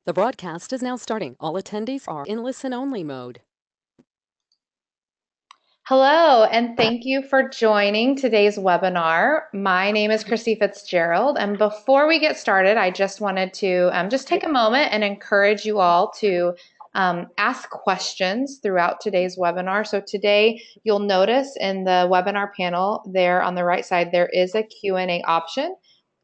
The broadcast is now starting. All attendees are in listen-only mode. Hello, and thank you for joining today's webinar. My name is Christy Fitzgerald, and before we get started, I just wanted to just take a moment and encourage you all to ask questions throughout today's webinar. So today, you'll notice in the webinar panel there on the right side, there is a Q&A option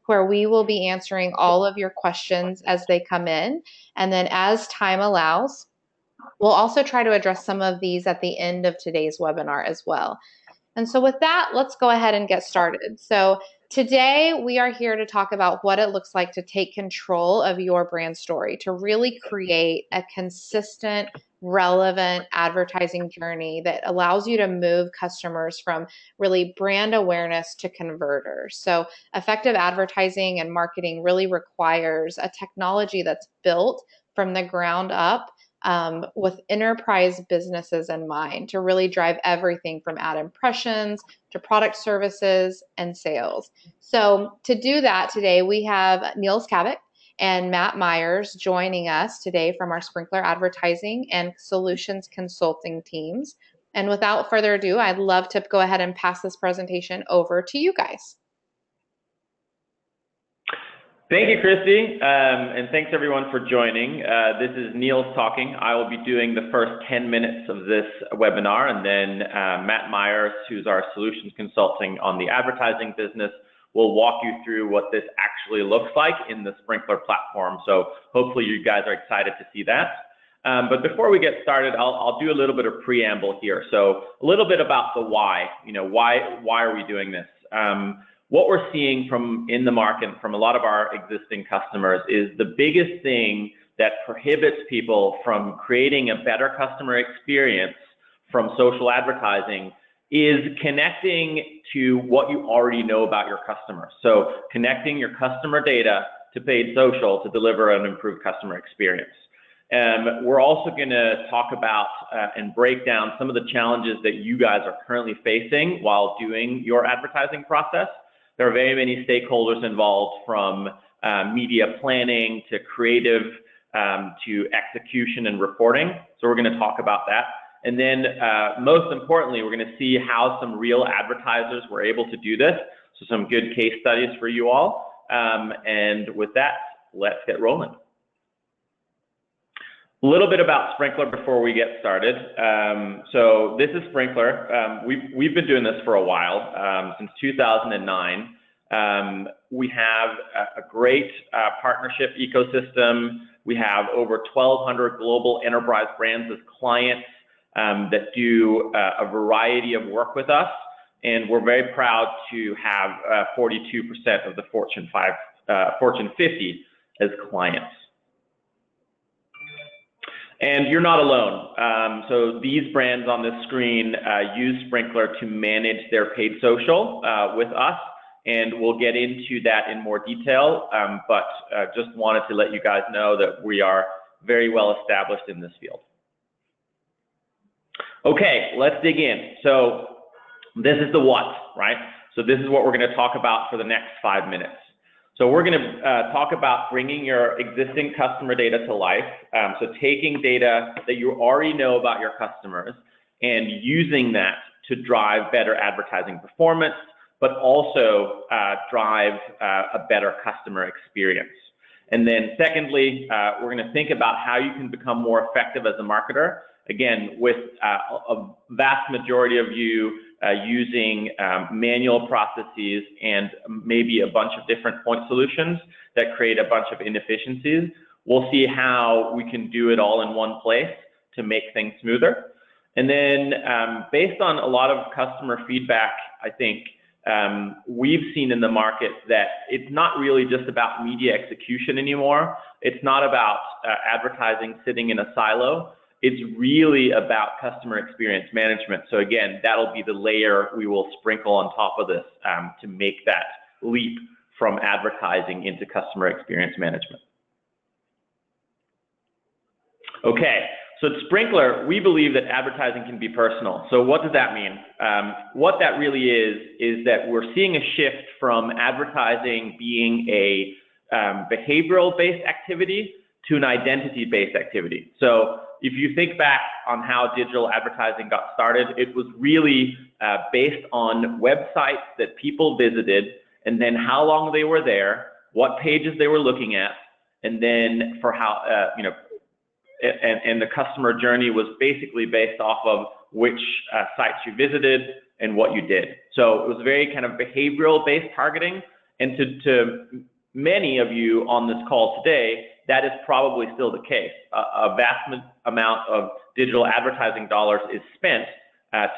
where we will be answering all of your questions as they come in. And then as time allows, we'll also try to address some of these at the end of today's webinar as well. And so with that, let's go ahead and get started. So today we are here to talk about what it looks like to take control of your brand story, to really create a consistent, relevant advertising journey that allows you to move customers from really brand awareness to converters. So effective advertising and marketing really requires a technology that's built from the ground up with enterprise businesses in mind to really drive everything from ad impressions to product services and sales. So to do that today, we have Niels Kavik and Matt Myers joining us today from our Sprinklr Advertising and Solutions Consulting teams. And without further ado, I'd love to go ahead and pass this presentation over to you guys. Thank you, Christy, and thanks everyone for joining. This is Niels talking. I will be doing the first 10 minutes of this webinar, and then Matt Myers, who's our solutions consulting on the advertising business, will walk you through what this actually looks like in the Sprinklr platform. So hopefully you guys are excited to see that. But before we get started, I'll do a little bit of preamble here. So a little bit about the why. Why are we doing this? What we're seeing in the market from a lot of our existing customers is the biggest thing that prohibits people from creating a better customer experience from social advertising is connecting to what you already know about your customers. So connecting your customer data to paid social to deliver an improved customer experience. We're also going to talk about and break down some of the challenges that you guys are currently facing while doing your advertising process. There are very many stakeholders involved, from media planning to creative to execution and reporting. So we're going to talk about that. And then most importantly, we're going to see how some real advertisers were able to do this. So some good case studies for you all. And with that, let's get rolling. A little bit about Sprinklr before we get started. So this is Sprinklr. We've been doing this for a while, since 2009. We have a great partnership ecosystem. We have over 1,200 global enterprise brands as clients that do a variety of work with us. And we're very proud to have 42% of the Fortune 50 as clients. And you're not alone. So these brands on this screen use Sprinklr to manage their paid social with us, and we'll get into that in more detail, but just wanted to let you guys know that we are very well established in this field. Okay, let's dig in. So this is the what, right? So this is what we're going to talk about for the next 5 minutes. So we're going to talk about bringing your existing customer data to life. So taking data that you already know about your customers and using that to drive better advertising performance, but also drive a better customer experience. And then secondly, we're going to think about how you can become more effective as a marketer. Again, with a vast majority of you using manual processes and maybe a bunch of different point solutions that create a bunch of inefficiencies. We'll see how we can do it all in one place to make things smoother. And then based on a lot of customer feedback, I think we've seen in the market that it's not really just about media execution anymore. It's not about advertising sitting in a silo. It's really about customer experience management. So again, that'll be the layer we will sprinkle on top of this to make that leap from advertising into customer experience management. Okay, so at Sprinklr, we believe that advertising can be personal. So what does that mean? What that really is that we're seeing a shift from advertising being a behavioral-based activity to an identity-based activity. So if you think back on how digital advertising got started, it was really based on websites that people visited, and then how long they were there, what pages they were looking at, and then for how, and the customer journey was basically based off of which sites you visited and what you did. So it was very kind of behavioral-based targeting, and to many of you on this call today, that is probably still the case. A vast amount of digital advertising dollars is spent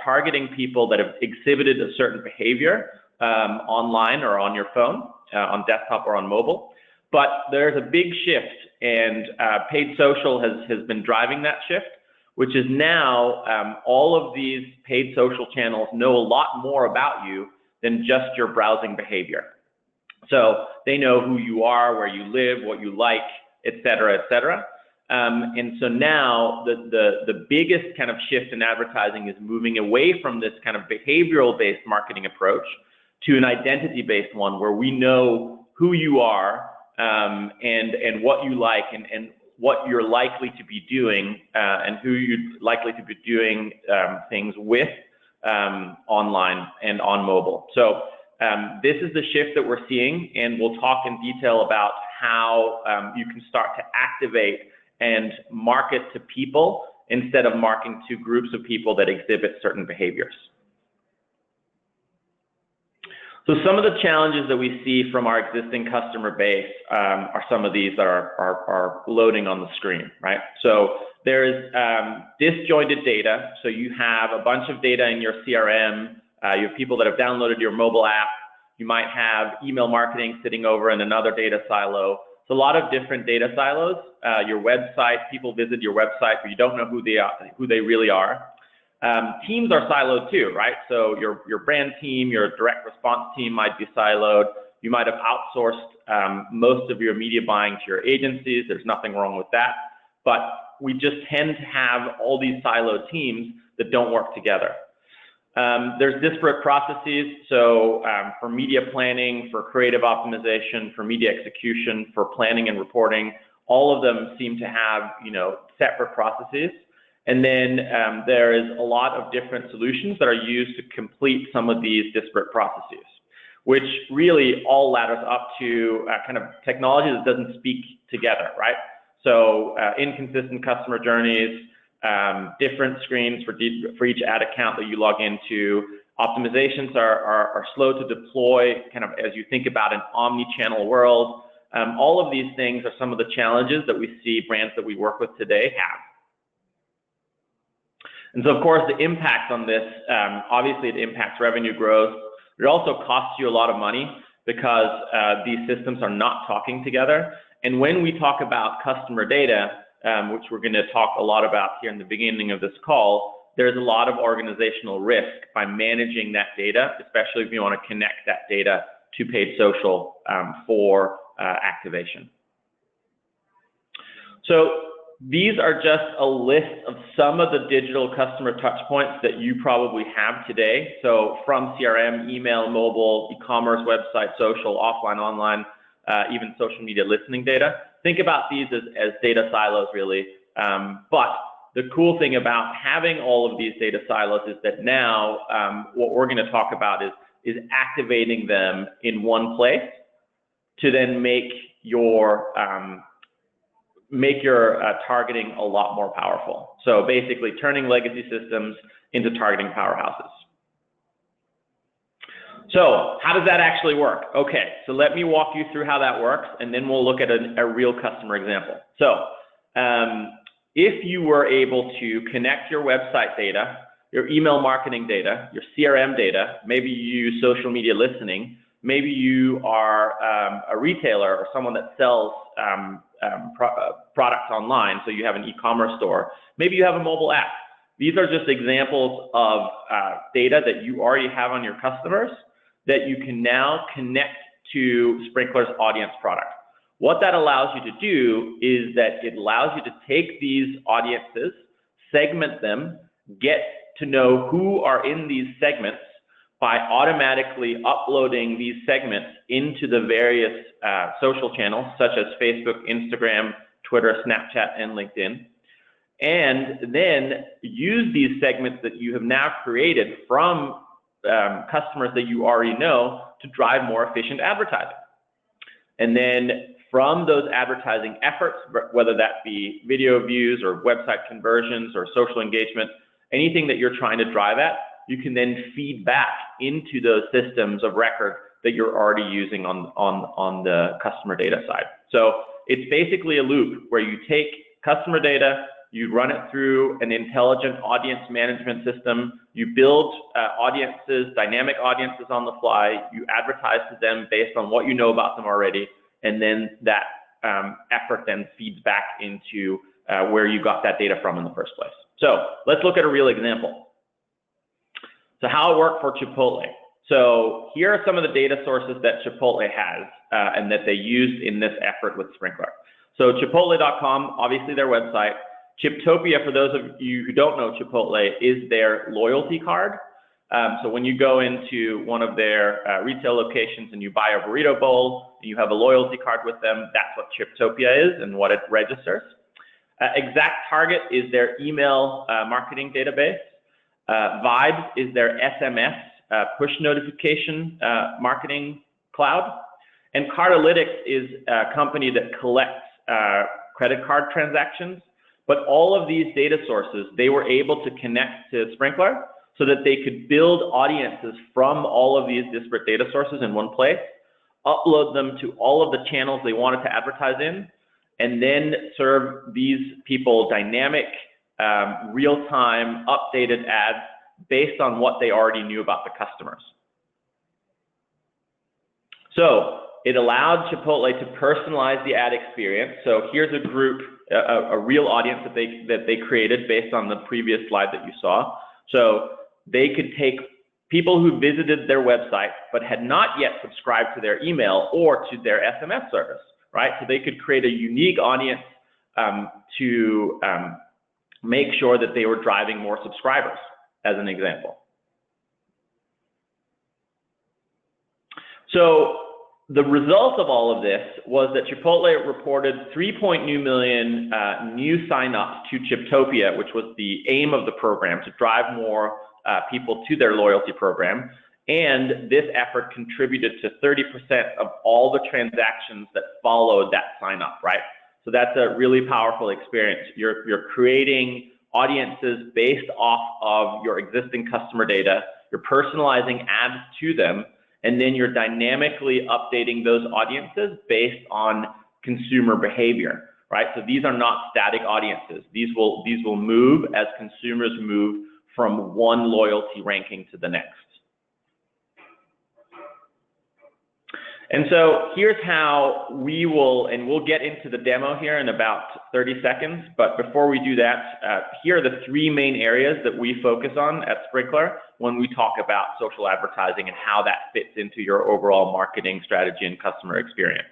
targeting people that have exhibited a certain behavior online or on your phone, on desktop or on mobile. But there's a big shift, and paid social has been driving that shift, which is now all of these paid social channels know a lot more about you than just your browsing behavior. So they know who you are, where you live, what you like, et cetera, et cetera. And so now the biggest kind of shift in advertising is moving away from this kind of behavioral-based marketing approach to an identity-based one where we know who you are and what you like and what you're likely to be doing and who you're likely to be doing things with online and on mobile. So this is the shift that we're seeing, and we'll talk in detail about how you can start to activate and market to people instead of marketing to groups of people that exhibit certain behaviors. So some of the challenges that we see from our existing customer base are some of these that are loading on the screen, right? So there is disjointed data. So you have a bunch of data in your CRM. You have people that have downloaded your mobile app. You might have email marketing sitting over in another data silo. So a lot of different data silos. Your website, people visit your website, but you don't know who they really are. Teams are siloed too, right? So your brand team, your direct response team might be siloed. You might have outsourced most of your media buying to your agencies. There's nothing wrong with that. But we just tend to have all these siloed teams that don't work together. There's disparate processes. So for media planning, for creative optimization, for media execution, for planning and reporting, all of them seem to have, separate processes. And then there is a lot of different solutions that are used to complete some of these disparate processes, which really all ladders up to kind of technology that doesn't speak together, right? So inconsistent customer journeys, different screens for each ad account that you log into. Optimizations are slow to deploy kind of as you think about an omni-channel world. All of these things are some of the challenges that we see brands that we work with today have. And so, of course, the impact on this, obviously it impacts revenue growth. It also costs you a lot of money because these systems are not talking together. And when we talk about customer data, which we're going to talk a lot about here in the beginning of this call, there's a lot of organizational risk by managing that data, especially if you want to connect that data to paid social for activation. So these are just a list of some of the digital customer touch points that you probably have today. So from CRM, email, mobile, e-commerce, website, social, offline, online, even social media listening data. Think about these as data silos, really. But the cool thing about having all of these data silos is that now what we're going to talk about is activating them in one place to then make your targeting a lot more powerful. So basically turning legacy systems into targeting powerhouses. So how does that actually work? Okay, so let me walk you through how that works, and then we'll look at a real customer example. So if you were able to connect your website data, your email marketing data, your CRM data, maybe you use social media listening, maybe you are a retailer or someone that sells products online, so you have an e-commerce store, maybe you have a mobile app. These are just examples of data that you already have on your customers that you can now connect to Sprinklr's audience product. What that allows you to do is that it allows you to take these audiences, segment them, get to know who are in these segments by automatically uploading these segments into the various social channels such as Facebook, Instagram, Twitter, Snapchat, and LinkedIn. And then use these segments that you have now created from customers that you already know to drive more efficient advertising. And then from those advertising efforts, whether that be video views or website conversions or social engagement, anything that you're trying to drive at, you can then feed back into those systems of record that you're already using on the customer data side. So it's basically a loop where you take customer data, you run it through an intelligent audience management system, you build audiences, dynamic audiences on the fly, you advertise to them based on what you know about them already, and then that effort then feeds back into where you got that data from in the first place. So let's look at a real example. So how it worked for Chipotle. So here are some of the data sources that Chipotle has and that they used in this effort with Sprinklr. So Chipotle.com, obviously their website. Chiptopia, for those of you who don't know Chipotle, is their loyalty card. So when you go into one of their retail locations and you buy a burrito bowl and you have a loyalty card with them, that's what Chiptopia is and what it registers. ExactTarget is their email marketing database. Vibes is their SMS push notification marketing cloud. And Cardlytics is a company that collects credit card transactions. But all of these data sources, they were able to connect to Sprinklr so that they could build audiences from all of these disparate data sources in one place, upload them to all of the channels they wanted to advertise in, and then serve these people dynamic, real-time, updated ads based on what they already knew about the customers. So it allowed Chipotle to personalize the ad experience. So here's a group, a real audience that they created based on the previous slide that you saw. So they could take people who visited their website but had not yet subscribed to their email or to their SMS service, right? So they could create a unique audience to make sure that they were driving more subscribers, as an example. So the result of all of this was that Chipotle reported 3.2 million new signups to Chiptopia, which was the aim of the program, to drive more people to their loyalty program. And this effort contributed to 30% of all the transactions that followed that sign up, right? So that's a really powerful experience. You're creating audiences based off of your existing customer data. You're personalizing ads to them, and then you're dynamically updating those audiences based on consumer behavior, right? So these are not static audiences. These will move as consumers move from one loyalty ranking to the next. And so here's how we'll get into the demo here in about 30 seconds. But before we do that, here are the three main areas that we focus on at Sprinklr when we talk about social advertising and how that fits into your overall marketing strategy and customer experience.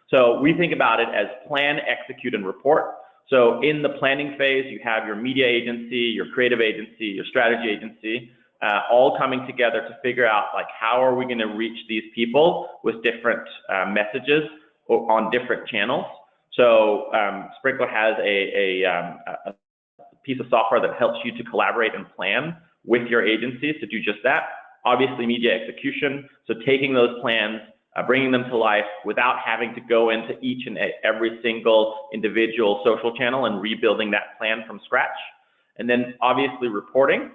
So we think about it as plan, execute, and report. So in the planning phase, you have your media agency, your creative agency, your strategy agency, all coming together to figure out, like, how are we going to reach these people with different messages on different channels. So Sprinklr has a piece of software that helps you to collaborate and plan with your agencies to do just that. Obviously, media execution, so taking those plans, bringing them to life without having to go into each and every single individual social channel and rebuilding that plan from scratch. And then obviously reporting,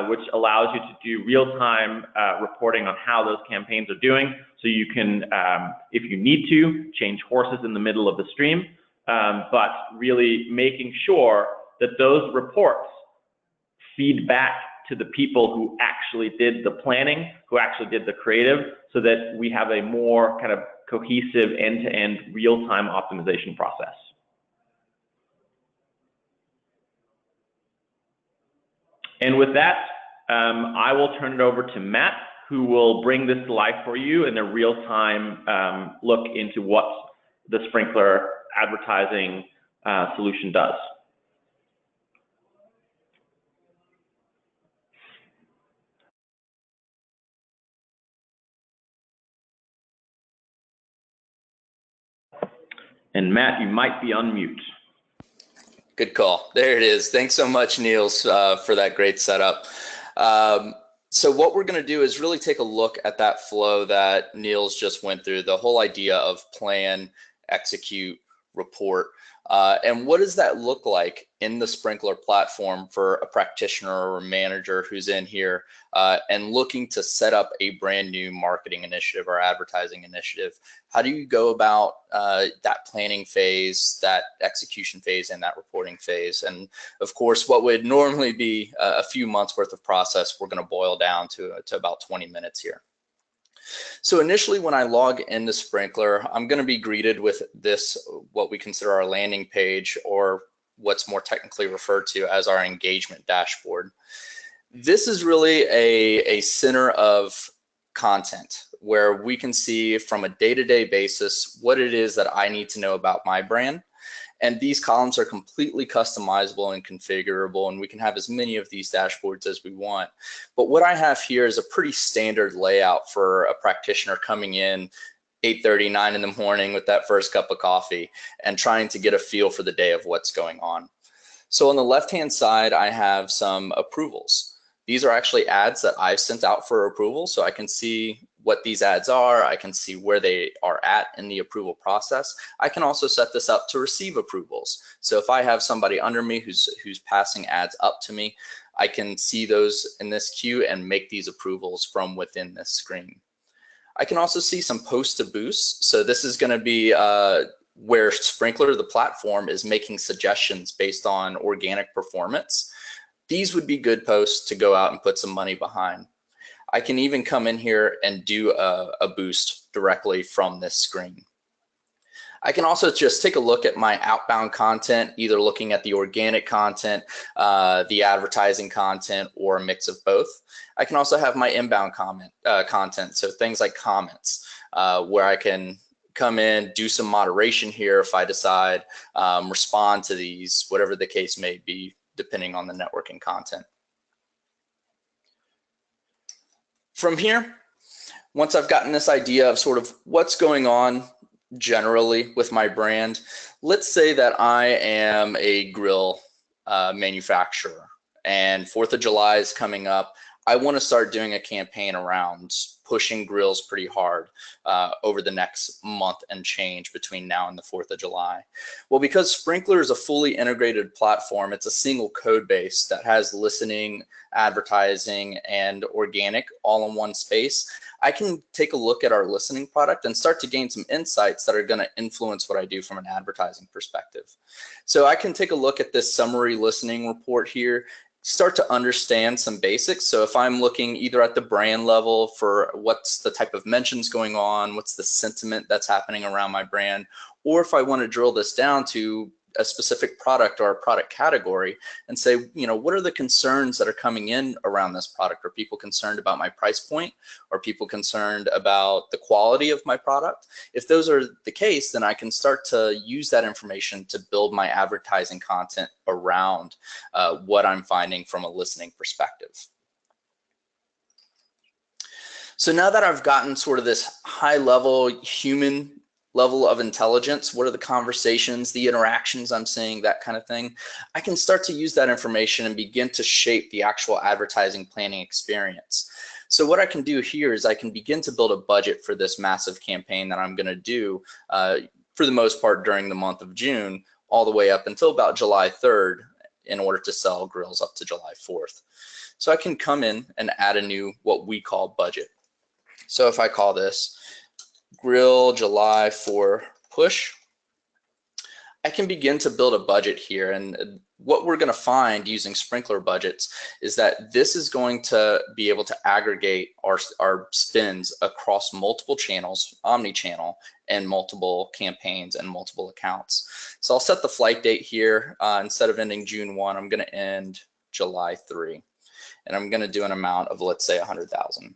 which allows you to do real-time reporting on how those campaigns are doing. So you can, if you need to, change horses in the middle of the stream, but really making sure that those reports feed back to the people who actually did the planning, who actually did the creative, so that we have a more kind of cohesive end-to-end real-time optimization process. And with that, I will turn it over to Matt, who will bring this to life for you in a real-time look into what the Sprinklr advertising solution does. And Matt, you might be on mute. Good call. There it is. Thanks so much, Niels, for that great setup. So what we're going to do is really take a look at that flow that Niels just went through, the whole idea of plan, execute, report. And what does that look like in the Sprinklr platform for a practitioner or a manager who's in here and looking to set up a brand new marketing initiative or advertising initiative? How do you go about that planning phase, that execution phase, and that reporting phase? And of course, what would normally be a few months worth of process, we're going to boil down to about 20 minutes here. So initially, when I log into Sprinklr, I'm going to be greeted with this, what we consider our landing page, or what's more technically referred to as our engagement dashboard. This is really a center of content where we can see from a day-to-day basis what it is that I need to know about my brand. And these columns are completely customizable and configurable, and we can have as many of these dashboards as we want. But what I have here is a pretty standard layout for a practitioner coming in 8:30, 9 in the morning with that first cup of coffee and trying to get a feel for the day of what's going on. So on the left-hand side, I have some approvals. These are actually ads that I've sent out for approval, so I can see what these ads are. I can see where they are at in the approval process. I can also set this up to receive approvals. So if I have somebody under me who's passing ads up to me, I can see those in this queue and make these approvals from within this screen. I can also see some post to boost. So this is going to be where Sprinklr, the platform, is making suggestions based on organic performance. These would be good posts to go out and put some money behind. I can even come in here and do a boost directly from this screen. I can also just take a look at my outbound content, either looking at the organic content, the advertising content, or a mix of both. I can also have my inbound content, so things like comments, where I can come in, do some moderation here if I decide, respond to these, whatever the case may be, depending on the networking content. From here, once I've gotten this idea of sort of what's going on generally with my brand, let's say that I am a grill manufacturer and 4th of July is coming up. I want to start doing a campaign around pushing grills pretty hard over the next month and change between now and the 4th of July. Well, because Sprinklr is a fully integrated platform, it's a single code base that has listening, advertising, and organic all in one space. I can take a look at our listening product and start to gain some insights that are going to influence what I do from an advertising perspective. So I can take a look at this summary listening report here, start to understand some basics. So if I'm looking either at the brand level for what's the type of mentions going on, what's the sentiment that's happening around my brand, or if I want to drill this down to a specific product or a product category and say, you know, what are the concerns that are coming in around this product? Are people concerned about my price point? Are people concerned about the quality of my product? If those are the case, then I can start to use that information to build my advertising content around what I'm finding from a listening perspective. So now that I've gotten sort of this high level human level of intelligence, what are the conversations, the interactions I'm seeing, that kind of thing, I can start to use that information and begin to shape the actual advertising planning experience. So what I can do here is I can begin to build a budget for this massive campaign that I'm going to do for the most part during the month of June, all the way up until about July 3rd in order to sell grills up to July 4th. So I can come in and add a new, what we call budget. So if I call this Grill July for Push, I can begin to build a budget here. And what we're going to find using Sprinklr budgets is that this is going to be able to aggregate our spends across multiple channels, omni-channel, and multiple campaigns and multiple accounts. So I'll set the flight date here. Instead of ending June 1, I'm going to end July 3. And I'm going to do an amount of, let's say, 100,000.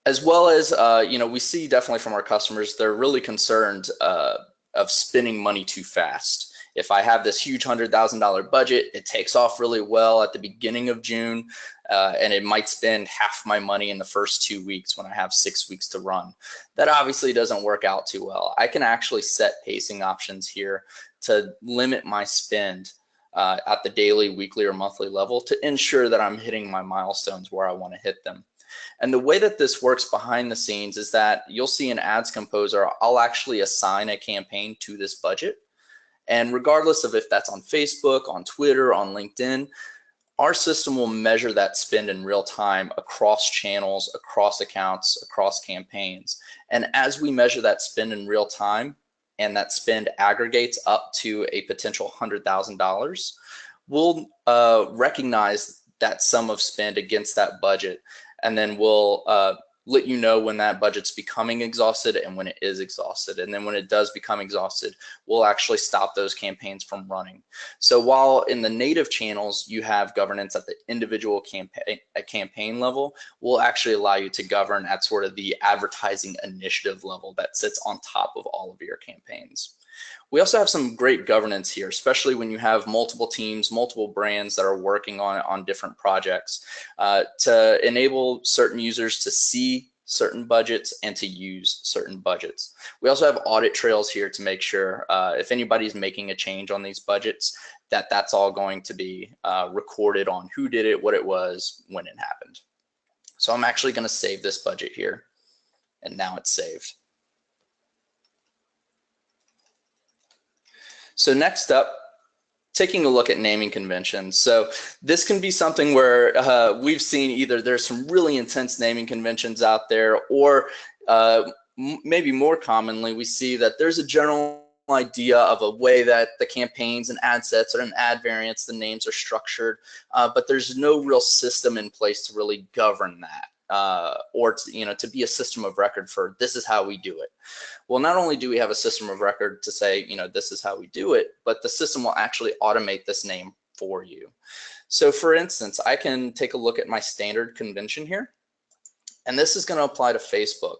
As well as, you know, we see definitely from our customers, they're really concerned of spending money too fast. If I have this huge $100,000 budget, it takes off really well at the beginning of June, and it might spend half my money in the first 2 weeks when I have 6 weeks to run. That obviously doesn't work out too well. I can actually set pacing options here to limit my spend at the daily, weekly, or monthly level to ensure that I'm hitting my milestones where I want to hit them. And the way that this works behind the scenes is that you'll see in Ads Composer, I'll actually assign a campaign to this budget. And regardless of if that's on Facebook, on Twitter, on LinkedIn, our system will measure that spend in real time across channels, across accounts, across campaigns. And as we measure that spend in real time, and that spend aggregates up to a potential $100,000, we'll recognize that sum of spend against that budget, and then we'll let you know when that budget's becoming exhausted and when it is exhausted. And then when it does become exhausted, we'll actually stop those campaigns from running. So while in the native channels, you have governance at the individual campaign level, we'll actually allow you to govern at sort of the advertising initiative level that sits on top of all of your campaigns. We also have some great governance here, especially when you have multiple teams, multiple brands that are working on different projects, to enable certain users to see certain budgets and to use certain budgets. We also have audit trails here to make sure if anybody's making a change on these budgets, that's all going to be recorded on who did it, what it was, when it happened. So I'm actually going to save this budget here, and now it's saved. So next up, taking a look at naming conventions. So this can be something where we've seen either there's some really intense naming conventions out there, or maybe more commonly, we see that there's a general idea of a way that the campaigns and ad sets or an ad variants, the names are structured, but there's no real system in place to really govern that. Or to be a system of record for this is how we do it. Well, not only do we have a system of record to say, this is how we do it, but the system will actually automate this name for you. So for instance, I can take a look at my standard convention here, and this is going to apply to Facebook.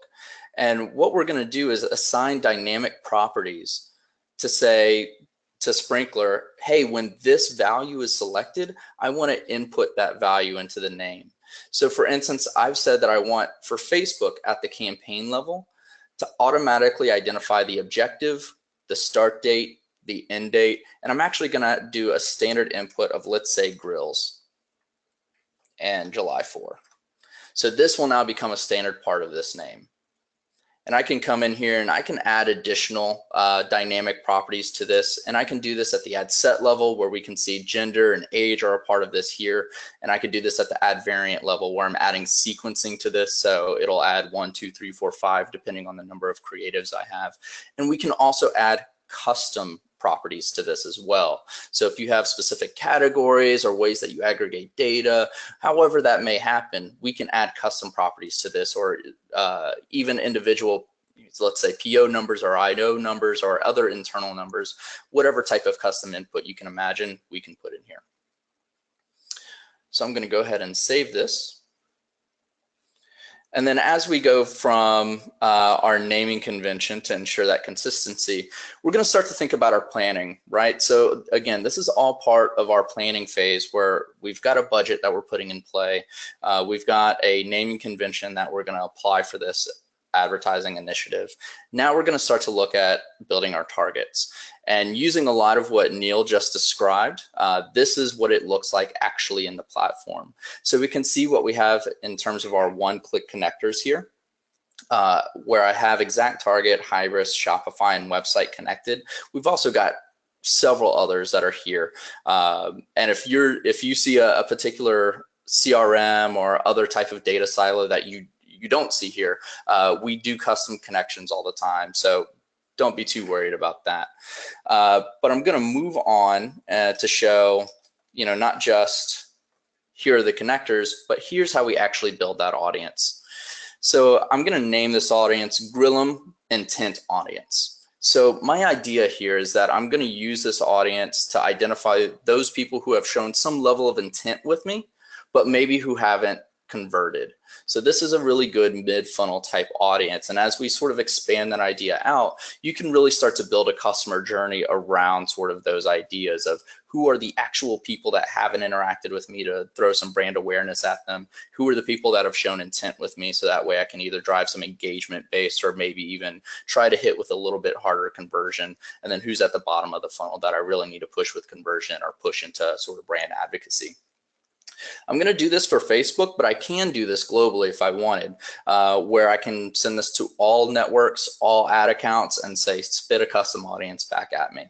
And what we're going to do is assign dynamic properties to say to Sprinklr, hey, when this value is selected, I want to input that value into the name. So for instance, I've said that I want for Facebook at the campaign level to automatically identify the objective, the start date, the end date, and I'm actually going to do a standard input of, let's say, grills and July 4. So this will now become a standard part of this name. And I can come in here and I can add additional dynamic properties to this. And I can do this at the ad set level where we can see gender and age are a part of this here. And I could do this at the ad variant level where I'm adding sequencing to this. So it'll add 1, 2, 3, 4, 5, depending on the number of creatives I have. And we can also add custom properties to this as well. So if you have specific categories or ways that you aggregate data, however that may happen, we can add custom properties to this, or even individual, let's say PO numbers or IO numbers or other internal numbers, whatever type of custom input you can imagine, we can put in here. So I'm going to go ahead and save this. And then as we go from our naming convention to ensure that consistency, we're going to start to think about our planning, right? So again, this is all part of our planning phase where we've got a budget that we're putting in play. We've got a naming convention that we're going to apply for this advertising initiative. Now we're going to start to look at building our targets. And using a lot of what Neil just described, this is what it looks like actually in the platform. So we can see what we have in terms of our one-click connectors here, where I have ExactTarget, Hybris, Shopify, and Website connected. We've also got several others that are here. And if you see a particular CRM or other type of data silo that you don't see here, we do custom connections all the time. So don't be too worried about that. But I'm going to move on to show, not just here are the connectors, but here's how we actually build that audience. So I'm going to name this audience Grill'em Intent Audience. So my idea here is that I'm going to use this audience to identify those people who have shown some level of intent with me, but maybe who haven't converted. So this is a really good mid-funnel type audience. And as we sort of expand that idea out, you can really start to build a customer journey around sort of those ideas of who are the actual people that haven't interacted with me to throw some brand awareness at them, who are the people that have shown intent with me, so that way I can either drive some engagement based or maybe even try to hit with a little bit harder conversion, and then who's at the bottom of the funnel that I really need to push with conversion or push into sort of brand advocacy. I'm going to do this for Facebook, but I can do this globally if I wanted, where I can send this to all networks, all ad accounts, and say spit a custom audience back at me.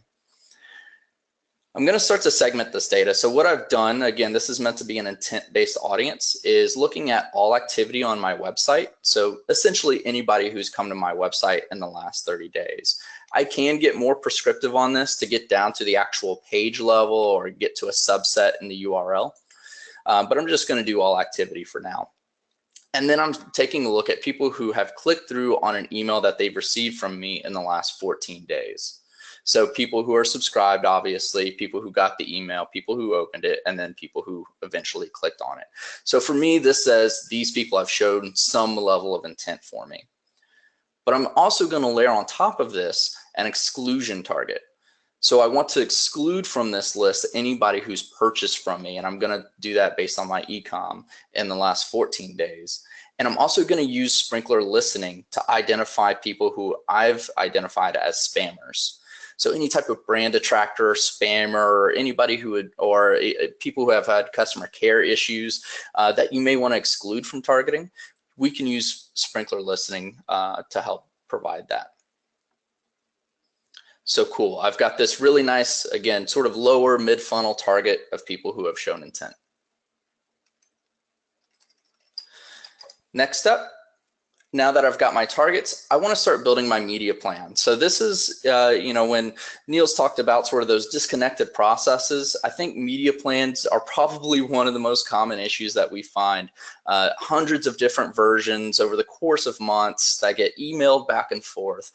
I'm going to start to segment this data. So what I've done, again, this is meant to be an intent-based audience, is looking at all activity on my website. So essentially anybody who's come to my website in the last 30 days. I can get more prescriptive on this to get down to the actual page level or get to a subset in the URL. But I'm just going to do all activity for now. And then I'm taking a look at people who have clicked through on an email that they've received from me in the last 14 days. So people who are subscribed, obviously, people who got the email, people who opened it, and then people who eventually clicked on it. So for me, this says these people have shown some level of intent for me. But I'm also going to layer on top of this an exclusion target. So I want to exclude from this list anybody who's purchased from me, and I'm going to do that based on my e-com in the last 14 days. And I'm also going to use Sprinklr Listening to identify people who I've identified as spammers. So any type of brand detractor, spammer, or anybody who would, or people who have had customer care issues that you may want to exclude from targeting, we can use Sprinklr Listening to help provide that. So cool, I've got this really nice, again, sort of lower mid-funnel target of people who have shown intent. Next up, now that I've got my targets, I want to start building my media plan. So this is, you know, when Niels talked about sort of those disconnected processes, I think media plans are probably one of the most common issues that we find. Hundreds of different versions over the course of months that get emailed back and forth.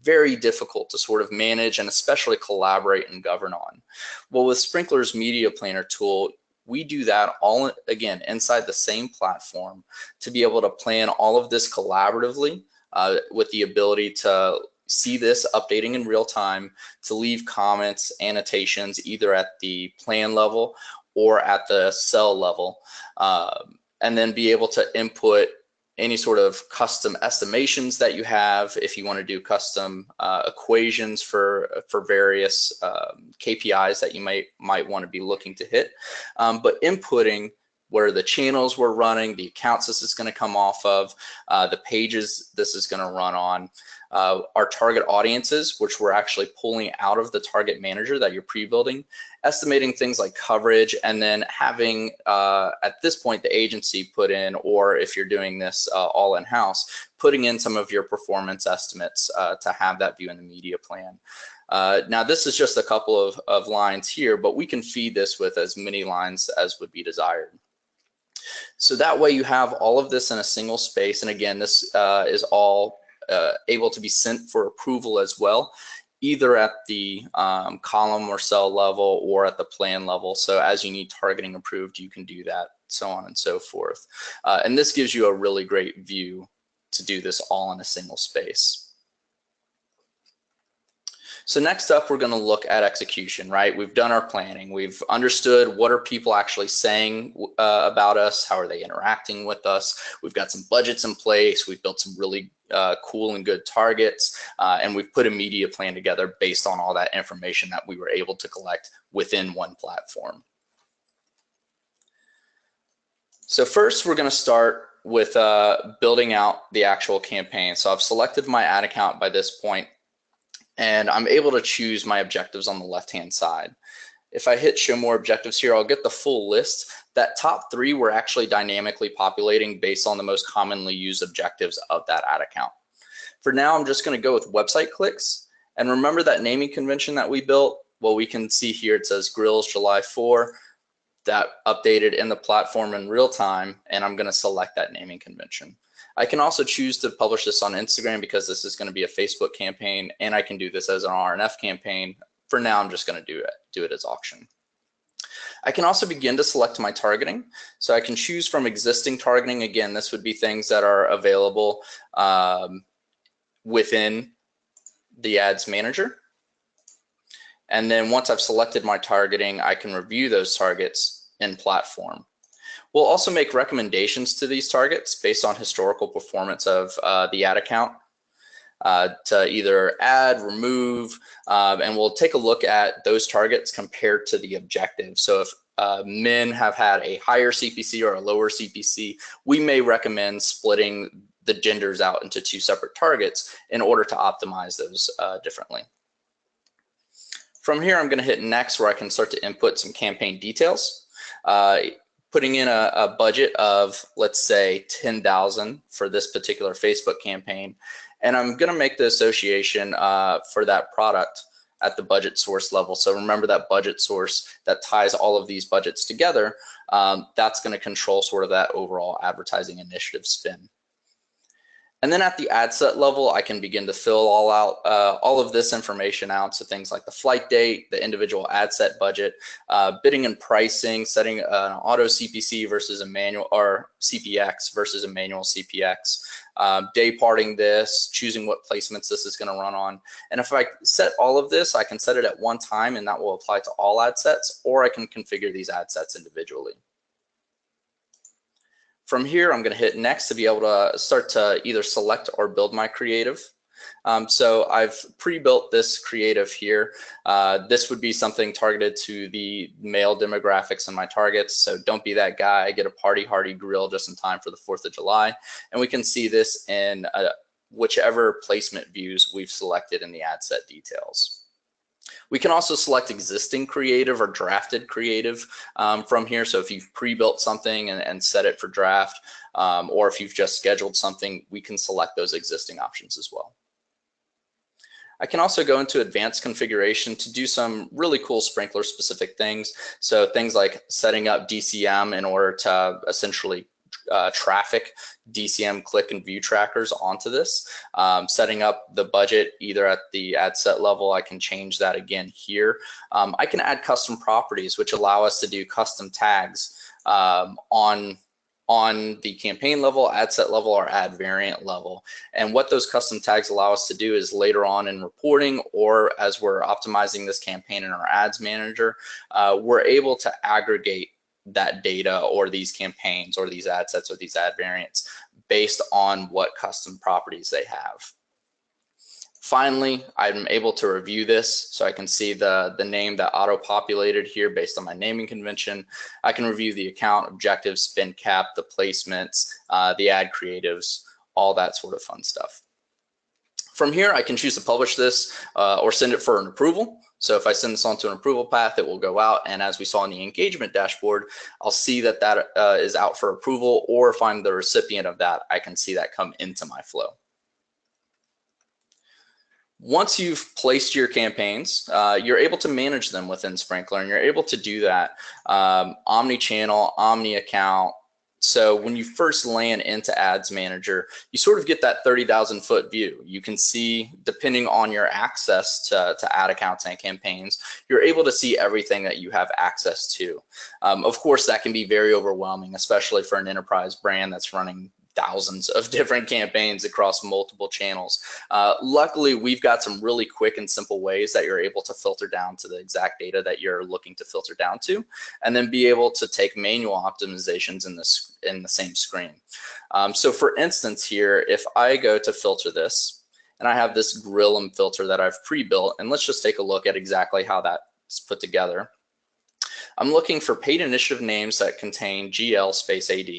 Very difficult to sort of manage and especially collaborate and govern on. Well, with Sprinklr's media planner tool, we do that all, again, inside the same platform to be able to plan all of this collaboratively with the ability to see this updating in real time, to leave comments, annotations, either at the plan level or at the cell level, and then be able to input any sort of custom estimations that you have, if you want to do custom equations for various KPIs that you might want to be looking to hit, but inputting where the channels we're running, the accounts this is going to come off of, the pages this is going to run on, our target audiences, which we're actually pulling out of the target manager that you're pre-building, estimating things like coverage, and then having, at this point, the agency put in, or if you're doing this all in-house, putting in some of your performance estimates to have that view in the media plan. Now, this is just a couple of lines here, but we can feed this with as many lines as would be desired. So that way you have all of this in a single space, and again, this is all able to be sent for approval as well, either at the column or cell level or at the plan level. So as you need targeting approved, you can do that, so on and so forth. And this gives you a really great view to do this all in a single space. So next up, we're going to look at execution, right? We've done our planning. We've understood what are people actually saying about us, how are they interacting with us. We've got some budgets in place. We've built some really cool and good targets, and we've put a media plan together based on all that information that we were able to collect within one platform. So first, we're going to start with building out the actual campaign. So I've selected my ad account by this point, and I'm able to choose my objectives on the left-hand side. If I hit show more objectives here, I'll get the full list. That top 3 we're actually dynamically populating based on the most commonly used objectives of that ad account. For now, I'm just going to go with website clicks. And remember that naming convention that we built? Well, we can see here it says Grills July 4. That updated in the platform in real time, and I'm going to select that naming convention. I can also choose to publish this on Instagram because this is going to be a Facebook campaign, and I can do this as an RNF campaign. For now, I'm just going to do it as auction. I can also begin to select my targeting. So I can choose from existing targeting. Again, this would be things that are available within the ads manager. And then once I've selected my targeting, I can review those targets in platform. We'll also make recommendations to these targets based on historical performance of the ad account to either add, remove, and we'll take a look at those targets compared to the objective. So if men have had a higher CPC or a lower CPC, we may recommend splitting the genders out into 2 separate targets in order to optimize those differently. From here, I'm going to hit next, where I can start to input some campaign details. Putting in a budget of, let's say, 10,000 for this particular Facebook campaign. And I'm going to make the association for that product at the budget source level. So remember that budget source that ties all of these budgets together, that's going to control sort of that overall advertising initiative spin. And then at the ad set level, I can begin to fill all of this information out. So things like the flight date, the individual ad set budget, bidding and pricing, setting an auto CPC versus a manual, or CPX versus a manual CPX, day parting this, choosing what placements this is going to run on. And if I set all of this, I can set it at one time and that will apply to all ad sets, or I can configure these ad sets individually. From here, I'm going to hit next to be able to start to either select or build my creative. So I've pre-built this creative here. This would be something targeted to the male demographics in my targets. So don't be that guy, get a party hardy grill just in time for the 4th of July. And we can see this in whichever placement views we've selected in the ad set details. We can also select existing creative or drafted creative from here. So if you've pre-built something and set it for draft, or if you've just scheduled something, we can select those existing options as well. I can also go into advanced configuration to do some really cool Sprinklr specific things. So things like setting up DCM in order to essentially traffic DCM click and view trackers onto this, setting up the budget either at the ad set level. I can change that again here. I can add custom properties which allow us to do custom tags on the campaign level, ad set level, or ad variant level. And what those custom tags allow us to do is later on in reporting, or as we're optimizing this campaign in our ads manager, we're able to aggregate that data or these campaigns or these ad sets or these ad variants based on what custom properties they have. Finally, I'm able to review this, so I can see the name that auto-populated here based on my naming convention. I can review the account, objectives, spend cap, the placements, the ad creatives, all that sort of fun stuff. From here, I can choose to publish this or send it for an approval. So if I send this onto an approval path, it will go out, and as we saw in the engagement dashboard, I'll see that that is out for approval, or if I'm the recipient of that, I can see that come into my flow. Once you've placed your campaigns, you're able to manage them within Sprinklr, and you're able to do that omni-channel, omni-account. So when you first land into Ads Manager, you sort of get that 30,000 foot view. You can see, depending on your access to ad accounts and campaigns, you're able to see everything that you have access to. Of course, that can be very overwhelming, especially for an enterprise brand that's running thousands of different campaigns across multiple channels. Luckily, we've got some really quick and simple ways that you're able to filter down to the exact data that you're looking to filter down to, and then be able to take manual optimizations in the same screen. So for instance here, if I go to filter this, and I have this grill and filter that I've pre-built, and let's just take a look at exactly how that's put together. I'm looking for paid initiative names that contain GL space AD.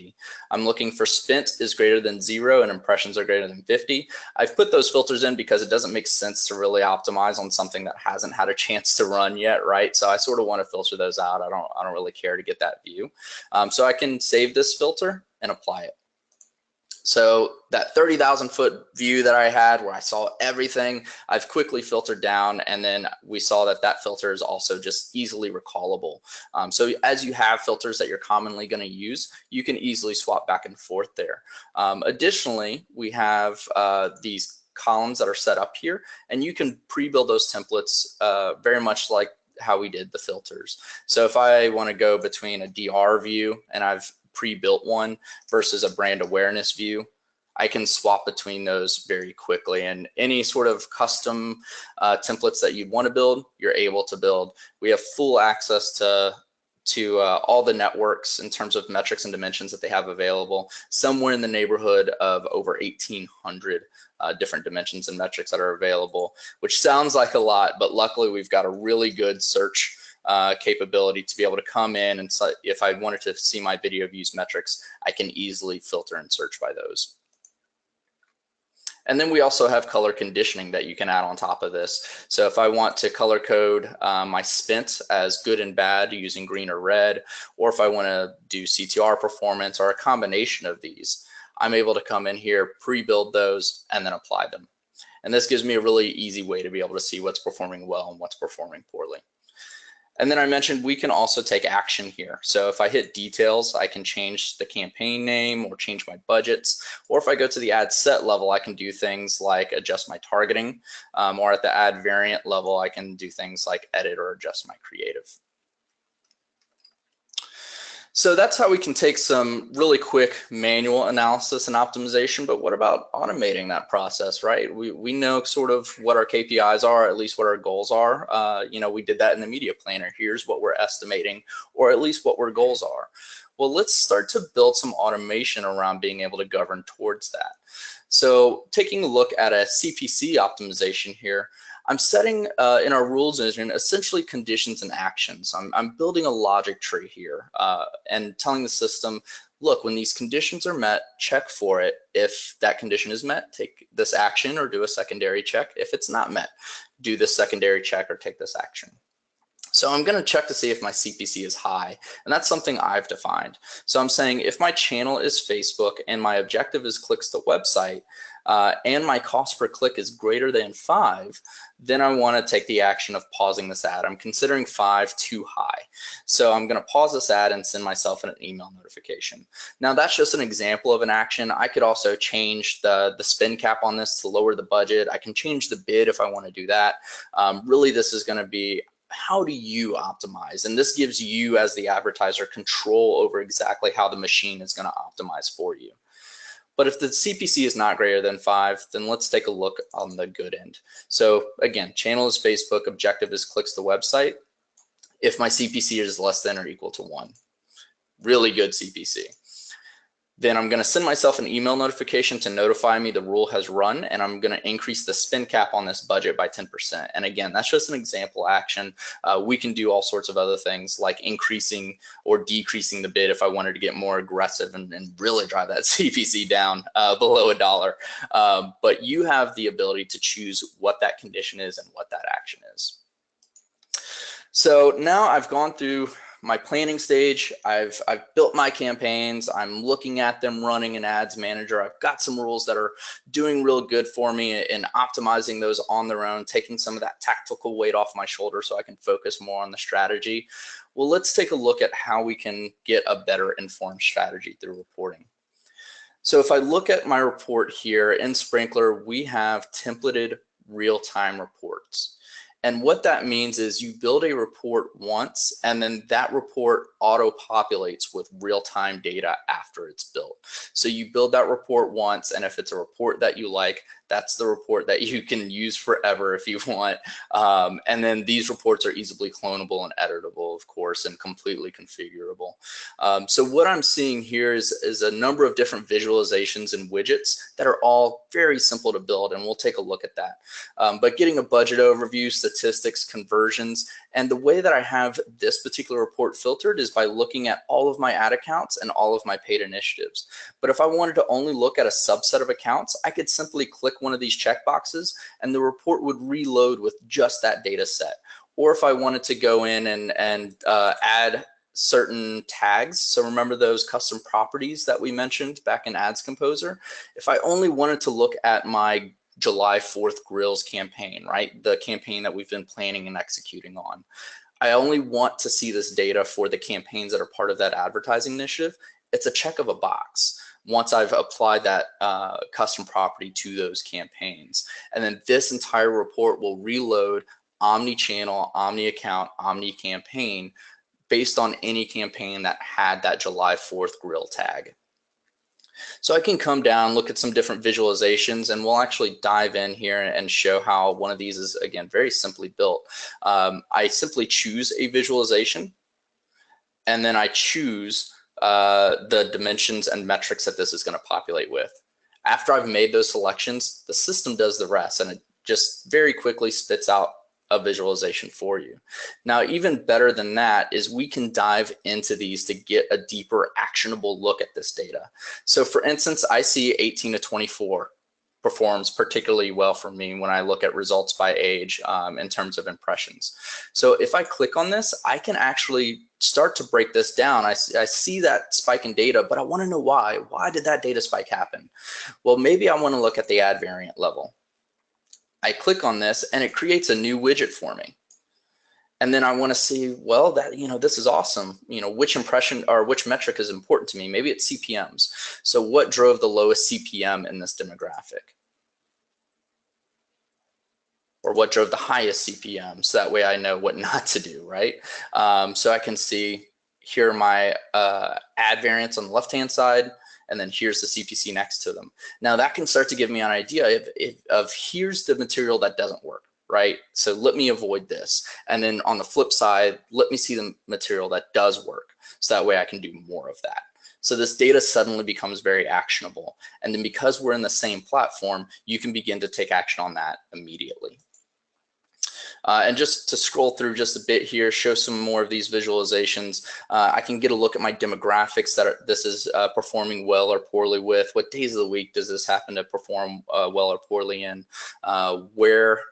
I'm looking for spent is greater than 0 and impressions are greater than 50. I've put those filters in because it doesn't make sense to really optimize on something that hasn't had a chance to run yet, right? So I sort of want to filter those out. I don't really care to get that view. So I can save this filter and apply it. So that 30,000 foot view that I had where I saw everything, I've quickly filtered down, and then we saw that that filter is also just easily recallable. So as you have filters that you're commonly going to use, you can easily swap back and forth there. Additionally, we have these columns that are set up here, and you can pre-build those templates very much like how we did the filters. So if I want to go between a DR view, and I've pre-built one, versus a brand awareness view, I can swap between those very quickly. And any sort of custom templates that you'd want to build, you're able to build. We have full access to all the networks in terms of metrics and dimensions that they have available, somewhere in the neighborhood of over 1,800 different dimensions and metrics that are available, which sounds like a lot, but luckily we've got a really good search capability to be able to come in, and so if I wanted to see my video views metrics, I can easily filter and search by those. And then we also have color conditioning that you can add on top of this. So if I want to color code my spent as good and bad using green or red, or if I want to do CTR performance or a combination of these, I'm able to come in here, pre-build those, and then apply them. And this gives me a really easy way to be able to see what's performing well and what's performing poorly. And then I mentioned we can also take action here. So if I hit details, I can change the campaign name or change my budgets. Or if I go to the ad set level, I can do things like adjust my targeting. Or at the ad variant level, I can do things like edit or adjust my creative. So that's how we can take some really quick manual analysis and optimization, but what about automating that process, right? We know sort of what our KPIs are, at least what our goals are. You know, we did that in the media planner. Here's what we're estimating, or at least what our goals are. Well, let's start to build some automation around being able to govern towards that. So taking a look at a CPC optimization here, I'm setting in our rules engine essentially conditions and actions. I'm building a logic tree here and telling the system, look, when these conditions are met, check for it. If that condition is met, take this action or do a secondary check. If it's not met, do this secondary check or take this action. So I'm going to check to see if my CPC is high, and that's something I've defined. So I'm saying if my channel is Facebook and my objective is clicks to website, and my cost per click is greater than 5, then I want to take the action of pausing this ad. I'm considering 5 too high. So I'm going to pause this ad and send myself an email notification. Now that's just an example of an action. I could also change the spend cap on this to lower the budget. I can change the bid if I want to do that. Really, this is going to be how do you optimize? And this gives you as the advertiser control over exactly how the machine is going to optimize for you. But if the CPC is not greater than 5, then let's take a look on the good end. So again, channel is Facebook, objective is clicks to website. If my CPC is less than or equal to 1, really good CPC. Then I'm going to send myself an email notification to notify me the rule has run, and I'm going to increase the spend cap on this budget by 10%. And again, that's just an example action. We can do all sorts of other things like increasing or decreasing the bid if I wanted to get more aggressive and really drive that CPC down below $1. But you have the ability to choose what that condition is and what that action is. So now I've gone through my planning stage. I've built my campaigns. I'm looking at them running in Ads Manager. I've got some rules that are doing real good for me and optimizing those on their own, taking some of that tactical weight off my shoulder so I can focus more on the strategy. Well, let's take a look at how we can get a better informed strategy through reporting. So if I look at my report here in Sprinklr, we have templated real-time reports. And what that means is you build a report once, and then that report auto-populates with real-time data after it's built. So you build that report once, and if it's a report that you like, that's the report that you can use forever if you want. And then these reports are easily clonable and editable, of course, and completely configurable. So what I'm seeing here is a number of different visualizations and widgets that are all very simple to build, and we'll take a look at that. But getting a budget overview, statistics, conversions, and the way that I have this particular report filtered is by looking at all of my ad accounts and all of my paid initiatives. But if I wanted to only look at a subset of accounts, I could simply click one of these checkboxes and the report would reload with just that data set. Or if I wanted to go in and add certain tags, so remember those custom properties that we mentioned back in Ads Composer, if I only wanted to look at my July 4th Grills campaign, right? The campaign that we've been planning and executing on. I only want to see this data for the campaigns that are part of that advertising initiative. It's a check of a box once I've applied that custom property to those campaigns. And then this entire report will reload omni-channel, omni-account, omni-campaign based on any campaign that had that July 4th grill tag. So I can come down, look at some different visualizations, and we'll actually dive in here and show how one of these is, again, very simply built. I simply choose a visualization, and then I choose the dimensions and metrics that this is going to populate with. After I've made those selections, the system does the rest, and it just very quickly spits out a visualization for you. Now, even better than that is we can dive into these to get a deeper actionable look at this data. So for instance, I see 18 to 24 performs particularly well for me when I look at results by age in terms of impressions. So if I click on this, I can actually start to break this down. I see that spike in data, but I want to know why. Why did that data spike happen? Well, maybe I want to look at the ad variant level. I click on this and it creates a new widget for me. And then I want to see, well, that, this is awesome. Which impression or which metric is important to me? Maybe it's CPMs. So what drove the lowest CPM in this demographic? Or what drove the highest CPM? So that way I know what not to do, right? So I can see here are my ad variants on the left-hand side, and then here's the CPC next to them. Now that can start to give me an idea of here's the material that doesn't work, right? So let me avoid this. And then on the flip side, let me see the material that does work. So that way I can do more of that. So this data suddenly becomes very actionable. And then because we're in the same platform, you can begin to take action on that immediately. And just to scroll through just a bit here, show some more of these visualizations. I can get a look at my demographics that this is performing well or poorly with. What days of the week does this happen to perform well or poorly in? Where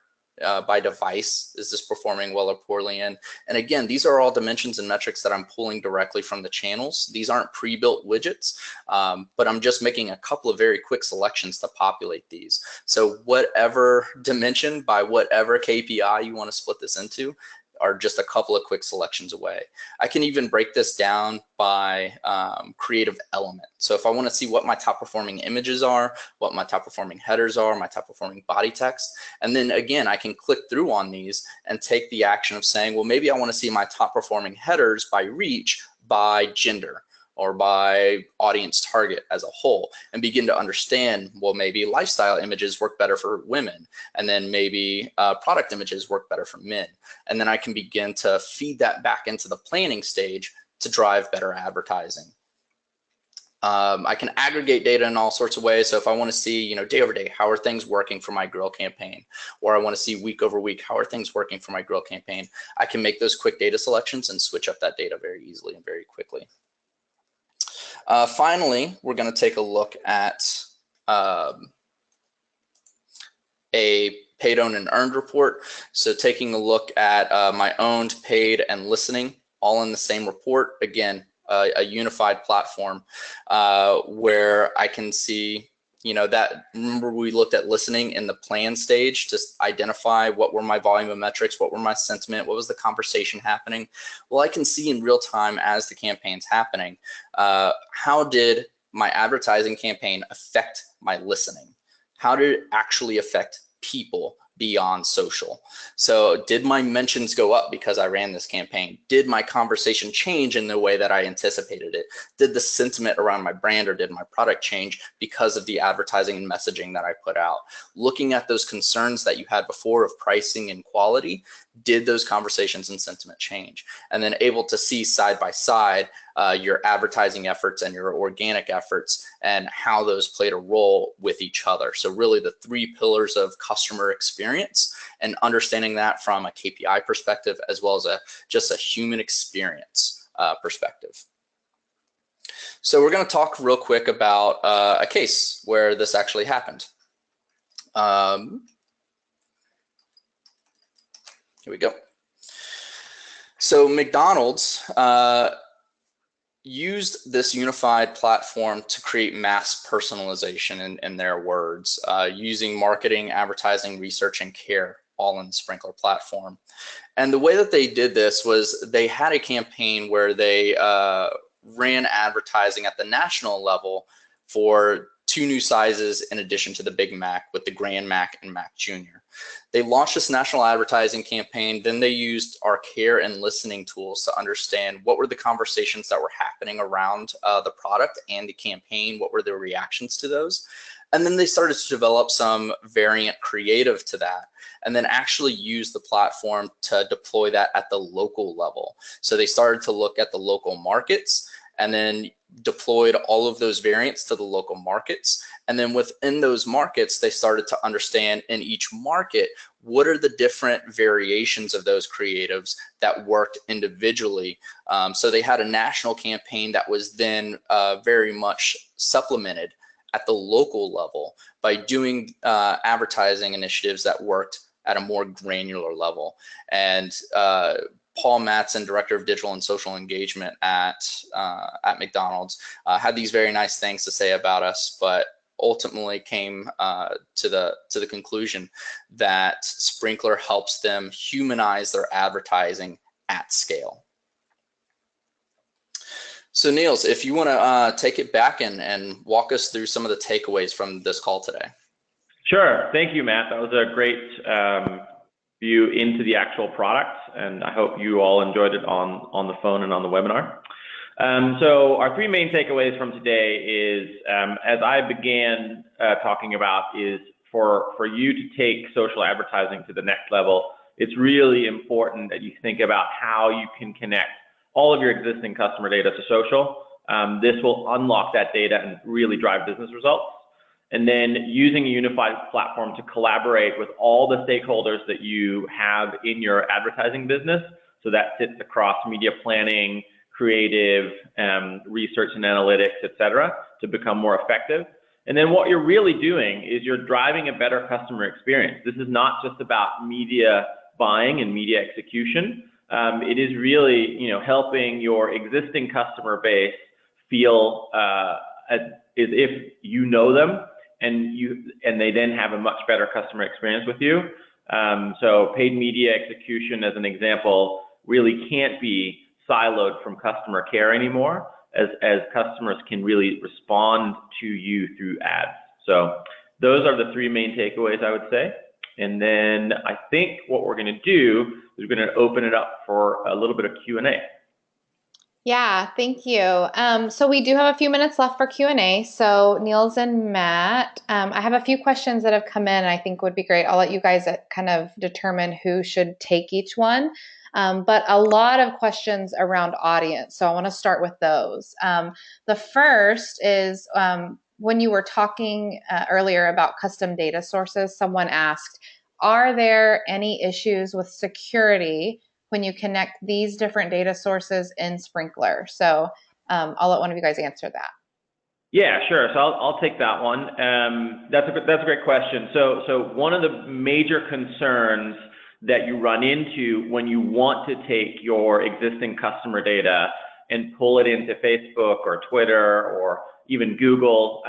by device is this performing well or poorly in? And again, these are all dimensions and metrics that I'm pulling directly from the channels. These aren't pre-built widgets, but I'm just making a couple of very quick selections to populate these. So whatever dimension by whatever KPI you want to split this into are just a couple of quick selections away. I can even break this down by creative element. So if I want to see what my top performing images are, what my top performing headers are, my top performing body text, and then again, I can click through on these and take the action of saying, well, maybe I want to see my top performing headers by reach, by gender, or by audience target as a whole, and begin to understand, well, maybe lifestyle images work better for women, and then maybe product images work better for men. And then I can begin to feed that back into the planning stage to drive better advertising. I can aggregate data in all sorts of ways. So if I want to see, day over day, how are things working for my grill campaign? Or I want to see week over week, how are things working for my grill campaign? I can make those quick data selections and switch up that data very easily and very quickly. Finally, we're going to take a look at a paid, owned, and earned report. So taking a look at my owned, paid, and listening all in the same report. Again, a unified platform where I can see, remember we looked at listening in the plan stage to identify what were my volume of metrics, what were my sentiment, what was the conversation happening. Well, I can see in real time as the campaign's happening, how did my advertising campaign affect my listening? How did it actually affect people beyond social? So did my mentions go up because I ran this campaign? Did my conversation change in the way that I anticipated it? Did the sentiment around my brand or did my product change because of the advertising and messaging that I put out? Looking at those concerns that you had before of pricing and quality, did those conversations and sentiment change? And then able to see side by side your advertising efforts and your organic efforts and how those played a role with each other. So really the three pillars of customer experience and understanding that from a KPI perspective as well as just a human experience perspective. So we're going to talk real quick about a case where this actually happened. Here we go. So McDonald's used this unified platform to create mass personalization in their words, using marketing, advertising, research, and care all in the Sprinklr platform. And the way that they did this was they had a campaign where they ran advertising at the national level for two new sizes in addition to the Big Mac with the Grand Mac and Mac Jr. They launched this national advertising campaign. Then they used our care and listening tools to understand what were the conversations that were happening around the product and the campaign, what were the reactions to those. And then they started to develop some variant creative to that, and then actually use the platform to deploy that at the local level. So they started to look at the local markets and then deployed all of those variants to the local markets. And then within those markets, they started to understand in each market, what are the different variations of those creatives that worked individually. So they had a national campaign that was then very much supplemented at the local level by doing advertising initiatives that worked at a more granular level. And Paul Matson, Director of Digital and Social Engagement at McDonald's, had these very nice things to say about us, but ultimately came to the conclusion that Sprinklr helps them humanize their advertising at scale. So Niels, if you want to take it back and walk us through some of the takeaways from this call today. Sure. Thank you, Matt. That was a great view into the actual product, and I hope you all enjoyed it on the phone and on the webinar. So our three main takeaways from today is, as I began talking about, is for you to take social advertising to the next level, it's really important that you think about how you can connect all of your existing customer data to social. This will unlock that data and really drive business results. And then using a unified platform to collaborate with all the stakeholders that you have in your advertising business. So that sits across media planning, creative, research and analytics, et cetera, to become more effective. And then what you're really doing is you're driving a better customer experience. This is not just about media buying and media execution. It is really, helping your existing customer base feel as if you know them, and they then have a much better customer experience with you. So paid media execution, as an example, really can't be siloed from customer care anymore, as customers can really respond to you through ads. So those are the three main takeaways, I would say. And then I think what we're going to do is we're going to open it up for a little bit of Q&A. Yeah, thank you. So we do have a few minutes left for Q&A. So Niels and Matt, I have a few questions that have come in I think would be great. I'll let you guys kind of determine who should take each one. But a lot of questions around audience. So I want to start with those. The first is when you were talking earlier about custom data sources, someone asked, are there any issues with security when you connect these different data sources in Sprinklr? So I'll let one of you guys answer that. Yeah, sure. So I'll take that one. That's a great question. So one of the major concerns that you run into when you want to take your existing customer data and pull it into Facebook or Twitter or even Google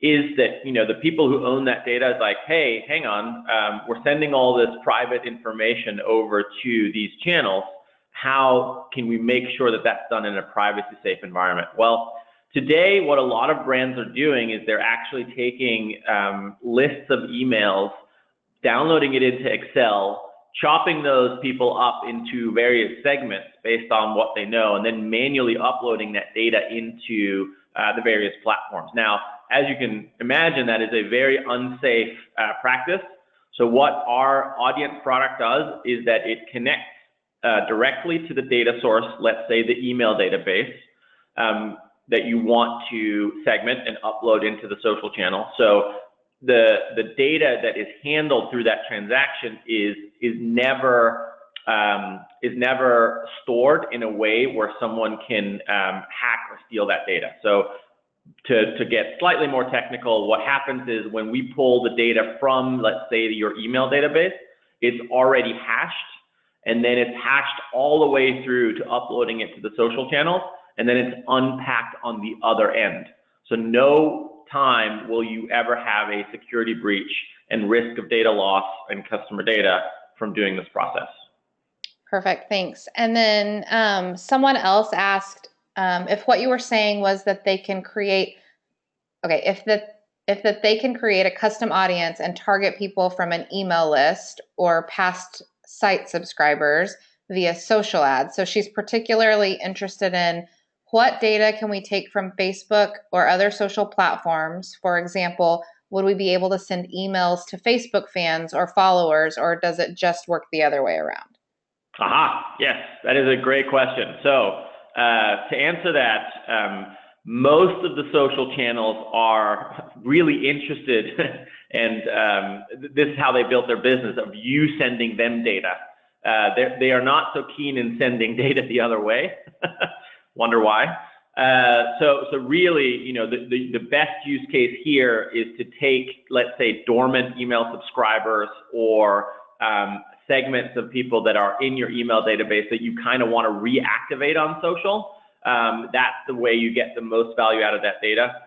is that, the people who own that data is like, hey, hang on, we're sending all this private information over to these channels. How can we make sure that that's done in a privacy safe environment? Well, today, what a lot of brands are doing is they're actually taking lists of emails, downloading it into Excel, chopping those people up into various segments based on what they know, and then manually uploading that data into the various platforms. Now, as you can imagine, that is a very unsafe practice. So what our audience product does is that it connects directly to the data source, let's say the email database, that you want to segment and upload into the social channel. So the data that is handled through that transaction is never stored in a way where someone can hack or steal that data. So to get slightly more technical, what happens is when we pull the data from, let's say, your email database, it's already hashed, and then it's hashed all the way through to uploading it to the social channels, and then it's unpacked on the other end. So no time will you ever have a security breach and risk of data loss and customer data from doing this process. Perfect, thanks. And then someone else asked if what you were saying was that they can create okay, if that they can create a custom audience and target people from an email list or past site subscribers via social ads. So she's particularly interested in what data can we take from Facebook or other social platforms? For example, would we be able to send emails to Facebook fans or followers, or does it just work the other way around? Aha, yes, that is a great question. So to answer that, most of the social channels are really interested, and this is how they built their business, of you sending them data. They are not so keen in sending data the other way. Wonder why? So really, you know, the best use case here is to take, let's say, dormant email subscribers or segments of people that are in your email database that you kind of want to reactivate on social. That's the way you get the most value out of that data.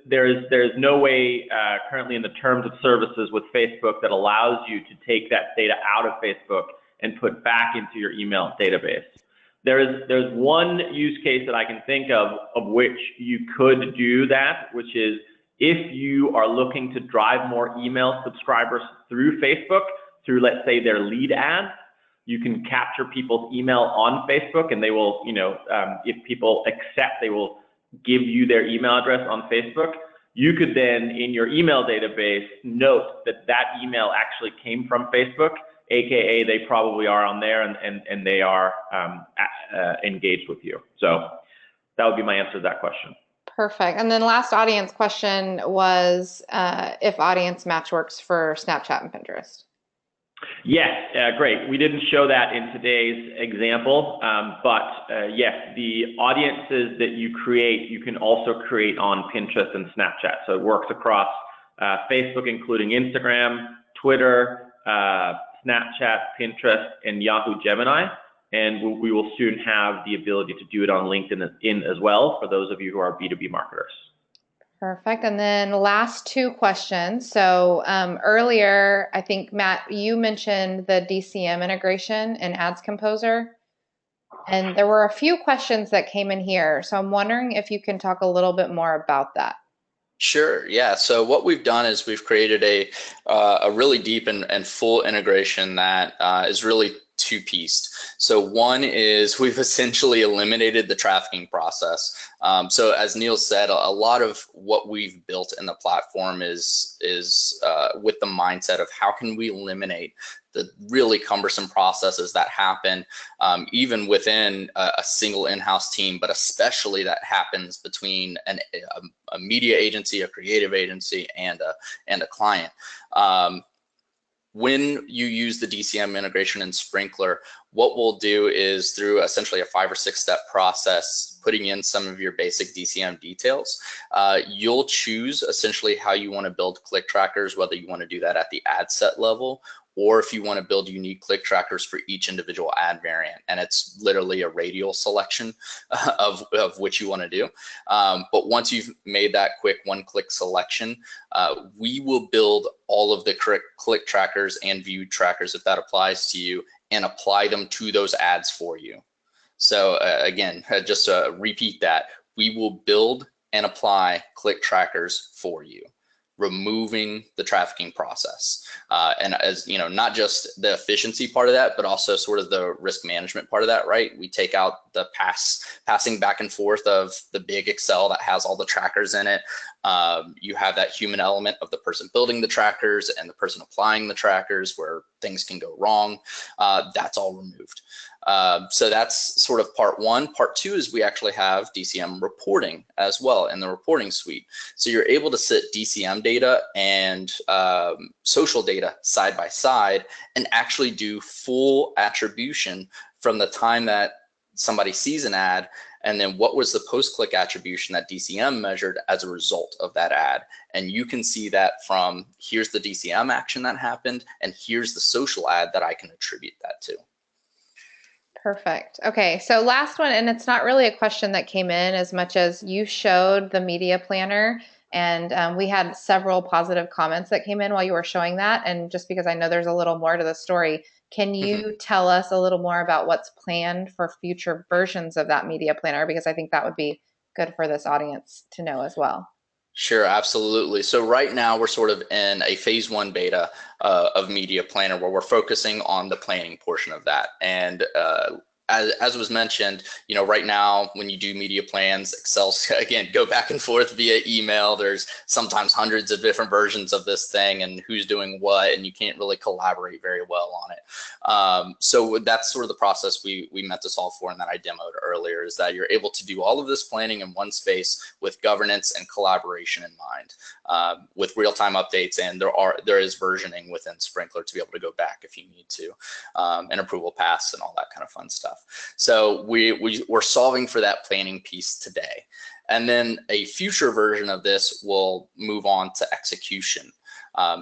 There's no way currently in the terms of services with Facebook that allows you to take that data out of Facebook and put back into your email database. There's one use case that I can think of which you could do that, which is if you are looking to drive more email subscribers through Facebook, through, let's say, their lead ads, you can capture people's email on Facebook, and they will, you know, if people accept, they will give you their email address on Facebook. You could then, in your email database, note that that email actually came from Facebook, AKA they probably are on there and they are engaged with you. So that would be my answer to that question. Perfect. And then last audience question was if Audience Match works for Snapchat and Pinterest. Yes, great. We didn't show that in today's example, but yes, the audiences that you create, you can also create on Pinterest and Snapchat. So it works across Facebook, including Instagram, Twitter, Snapchat, Pinterest, and Yahoo Gemini. And we will soon have the ability to do it on LinkedIn as well for those of you who are B2B marketers. Perfect. And then last two questions. So earlier, I think, Matt, you mentioned the DCM integration in Ads Composer. And there were a few questions that came in here. So I'm wondering if you can talk a little bit more about that. Sure. Yeah. So what we've done is we've created a really deep and full integration that is really two-pieced. So one is we've essentially eliminated the trafficking process. So as Neil said, a lot of what we've built in the platform is with the mindset of how can we eliminate the really cumbersome processes that happen even within a single in-house team, but especially that happens between a media agency, a creative agency, and a client. When you use the DCM integration in Sprinklr, what we'll do is through essentially a 5 or 6 step process, putting in some of your basic DCM details, you'll choose essentially how you want to build click trackers, whether you want to do that at the ad set level, or if you want to build unique click trackers for each individual ad variant. And it's literally a radial selection of which you want to do. But once you've made that quick one-click selection, we will build all of the correct click trackers and view trackers, if that applies to you, and apply them to those ads for you. So again, just to repeat that, we will build and apply click trackers for you, removing the trafficking process. And as you know, not just the efficiency part of that, but also sort of the risk management part of that, right? We take out the passing back and forth of the big Excel that has all the trackers in it. You have that human element of the person building the trackers and the person applying the trackers where things can go wrong. That's all removed. So that's sort of part one. Part two is we actually have DCM reporting as well in the reporting suite. So you're able to sit DCM data and social data side by side and actually do full attribution from the time that somebody sees an ad, and then what was the post-click attribution that DCM measured as a result of that ad. And you can see that from here's the DCM action that happened, and here's the social ad that I can attribute that to. Perfect. Okay, so last one, and it's not really a question that came in as much as you showed the media planner, and we had several positive comments that came in while you were showing that. And just because I know there's a little more to the story, can you tell us a little more about what's planned for future versions of that media planner? Because I think that would be good for this audience to know as well. Sure, absolutely. So right now we're sort of in a phase 1 beta of Media Planner where we're focusing on the planning portion of that. And as was mentioned, right now when you do media plans, Excel, again, go back and forth via email. There's sometimes hundreds of different versions of this thing and who's doing what, and you can't really collaborate very well on it. So that's sort of the process we meant to solve for and that I demoed earlier, is that you're able to do all of this planning in one space with governance and collaboration in mind, with real-time updates, and there is versioning within Sprinklr to be able to go back if you need to, and approval paths and all that kind of fun stuff. So we're solving for that planning piece today. And then a future version of this will move on to execution.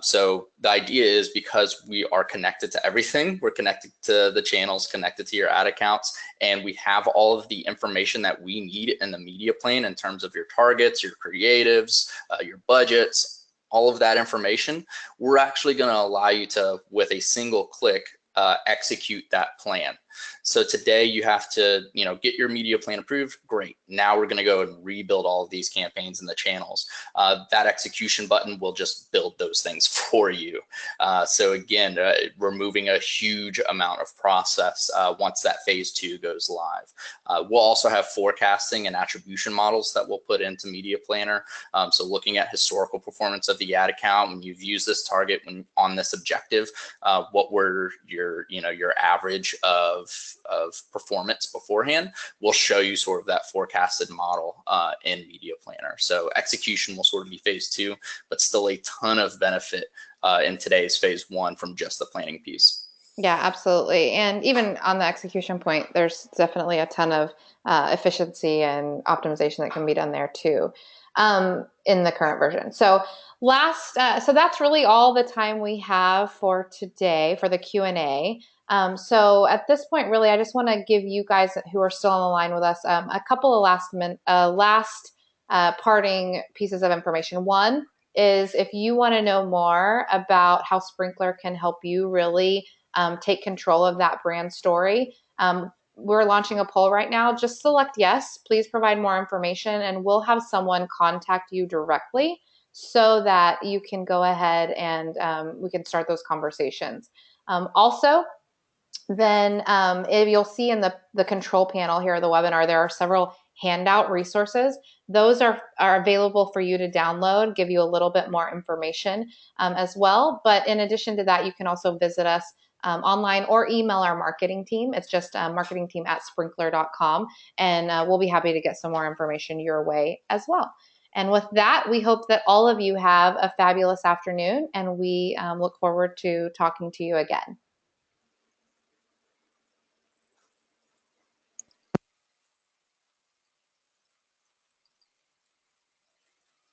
So the idea is, because we are connected to everything, we're connected to the channels, connected to your ad accounts, and we have all of the information that we need in the media plan in terms of your targets, your creatives, your budgets, all of that information. We're actually going to allow you to, with a single click, execute that plan. So today you have to, get your media plan approved. Great. Now we're going to go and rebuild all of these campaigns and the channels. That execution button will just build those things for you. So again, removing a huge amount of process once that phase 2 goes live. We'll also have forecasting and attribution models that we'll put into Media Planner. So looking at historical performance of the ad account, when you've used this target on this objective, what were your average of performance beforehand, will show you sort of that forecasted model in Media Planner. So execution will sort of be phase 2, but still a ton of benefit in today's phase 1 from just the planning piece. Yeah, absolutely. And even on the execution point, there's definitely a ton of efficiency and optimization that can be done there too, in the current version. So so that's really all the time we have for today for the Q&A. So at this point, really, I just want to give you guys who are still on the line with us a couple of last parting pieces of information. One is, if you want to know more about how Sprinklr can help you really take control of that brand story, we're launching a poll right now. Just select yes, please provide more information, and we'll have someone contact you directly so that you can go ahead and we can start those conversations. Also, then if you'll see in the control panel here of the webinar, there are several handout resources. Those are available for you to download, give you a little bit more information as well. But in addition to that, you can also visit us online or email our marketing team. It's just marketingteam@sprinklr.com, and we'll be happy to get some more information your way as well. And with that, we hope that all of you have a fabulous afternoon, and we look forward to talking to you again.